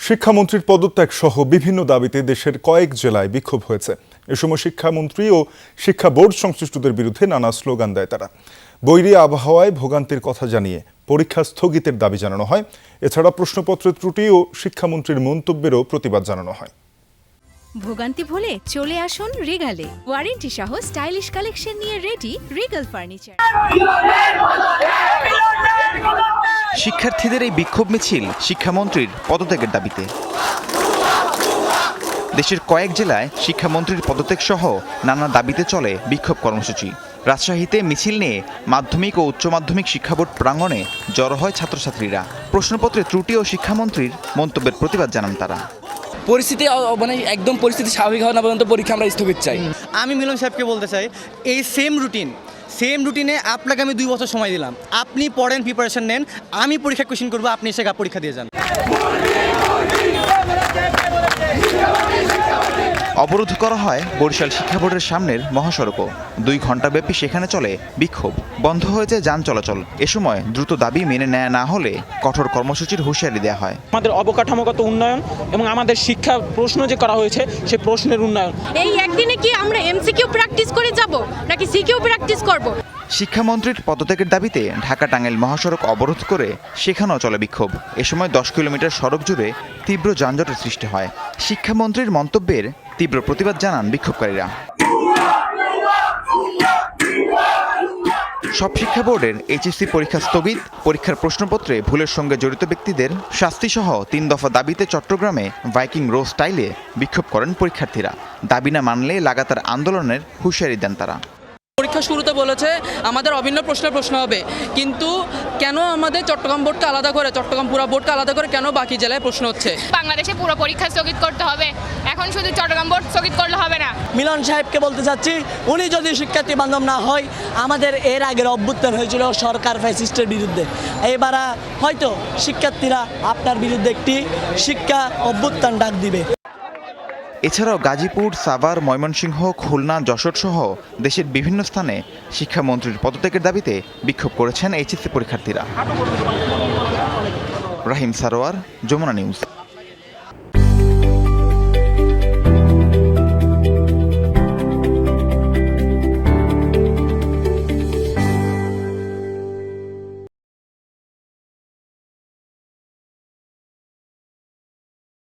শিক্ষামন্ত্রীর পদত্যাগ সহ বিভিন্ন দাবিতে দেশের কয়েক জেলায় বিক্ষোভ হয়েছে। এ সময় শিক্ষামন্ত্রী ও শিক্ষা বোর্ড সংশ্লিষ্টদের বিরুদ্ধে নানা স্লোগান দেয় তারা। বৈরী আবহাওয়ায় ভোগান্তির কথা জানিয়ে পরীক্ষা স্থগিতের দাবি জানানো হয়। এছাড়া প্রশ্নপত্রের ত্রুটি ও শিক্ষামন্ত্রীর মন্তব্যেরও প্রতিবাদ জানানো হয়। ভোগান্তি ভুলে চলে আসুন রিগালে। ওয়ারেন্টি সহ স্টাইলিশ কালেকশন নিয়ে রেডি রিগাল ফার্নিচার। শিক্ষার্থীদের এই বিক্ষোভ মিছিল শিক্ষামন্ত্রীর পদত্যাগের দাবিতে। দেশের কয়েক জেলায় শিক্ষামন্ত্রীর পদত্যাগ সহ নানা দাবিতে চলে বিক্ষোভ কর্মসূচি। রাজশাহীতে মিছিল নিয়ে মাধ্যমিক ও উচ্চ মাধ্যমিক শিক্ষা বোর্ড প্রাঙ্গণে জড়ো হয় ছাত্রছাত্রীরা। প্রশ্নপত্রে ত্রুটি ও শিক্ষামন্ত্রীর মন্তব্যের প্রতিবাদ জানান তারা। পরিস্থিতি একদম পরিস্থিতি স্বাভাবিক হওয়া না পর্যন্ত পরীক্ষা আমরা স্থগিত চাই। আমি মিলন সাহেবকে বলতে চাই, এই সেম রুটিনে আপনাকে আমি 2 বছর সময় দিলাম, আপনি পড়েন, প্রিপারেশন নেন, আমি পরীক্ষা কোশ্চেন করবো, আপনি এসে পরীক্ষা দিয়ে যান। অবরোধ করা হয় বরিশাল শিক্ষা বোর্ডের সামনের মহাসড়কও। 2 ঘণ্টাব্যাপী সেখানে চলে বিক্ষোভ। বন্ধ হয়েছে যান চলাচল। এ সময় দ্রুত দাবি মেনে নেওয়া না হলে কঠোর কর্মসূচির হুঁশিয়ারি দেওয়া হয়। আমাদের অবকাঠামোগত উন্নয়ন এবং আমাদের শিক্ষা প্রশ্ন যে করা হয়েছে সে প্রশ্নের উন্নয়ন। এই একদিনে কি আমরা এমসিকিউ প্র্যাকটিস করে যাব নাকি সিকিউ প্র্যাকটিস করব? শিক্ষামন্ত্রীর পদত্যাগের দাবিতে ঢাকা টাঙ্গাইল মহাসড়ক অবরোধ করে সেখানেও চলে বিক্ষোভ। এ সময় 10 কিলোমিটার সড়ক জুড়ে তীব্র যানজটের সৃষ্টি হয়। শিক্ষামন্ত্রীর মন্তব্যের তীব্র প্রতিবাদ জানান বিক্ষোভকারীরা। সব শিক্ষা বোর্ডের এইচএসসি পরীক্ষা স্থগিত, পরীক্ষার প্রশ্নপত্রে ভুলের সঙ্গে জড়িত ব্যক্তিদের শাস্তিসহ 3 দফা দাবিতে চট্টগ্রামে ভাইকিং রো স্টাইলে বিক্ষোভ করেন পরীক্ষার্থীরা। দাবি না মানলে লাগাতার আন্দোলনের হুঁশিয়ারি দেন তারা। পরীক্ষা শুরুতে বলেছে আমাদের অভিন্ন প্রশ্ন হবে, কিন্তু কেন আমাদের চট্টগ্রাম বোর্ডকে আলাদা করে, চট্টগ্রাম পুরো বোর্ডকে আলাদা করে কেন বাকি জেলায় প্রশ্ন হচ্ছে? বাংলাদেশে পুরো পরীক্ষা স্থগিত করতে হবে, এখন শুধু চট্টগ্রাম বোর্ড স্থগিত করলে হবে না। মিলন সাহেবকে বলতে চাচ্ছি, উনি যদি শিক্ষার্থী বান্ধব না হয়, আমাদের এর আগের অভ্যুত্থান হয়েছিল সরকার ফ্যাসিস্টের বিরুদ্ধে, এবার হয়তো শিক্ষার্থীরা আপনার বিরুদ্ধে একটি শিক্ষা অভ্যুত্থান ডাক দিবে। এছাড়াও গাজীপুর, সাভার, ময়মনসিংহ, খুলনা, যশোর সহ দেশের বিভিন্ন স্থানে শিক্ষামন্ত্রীর পদত্যাগের দাবিতে বিক্ষোভ করেছেন এইচএসসি পরীক্ষার্থীরা। রাহিম সারোয়ার, যমুনা নিউজ।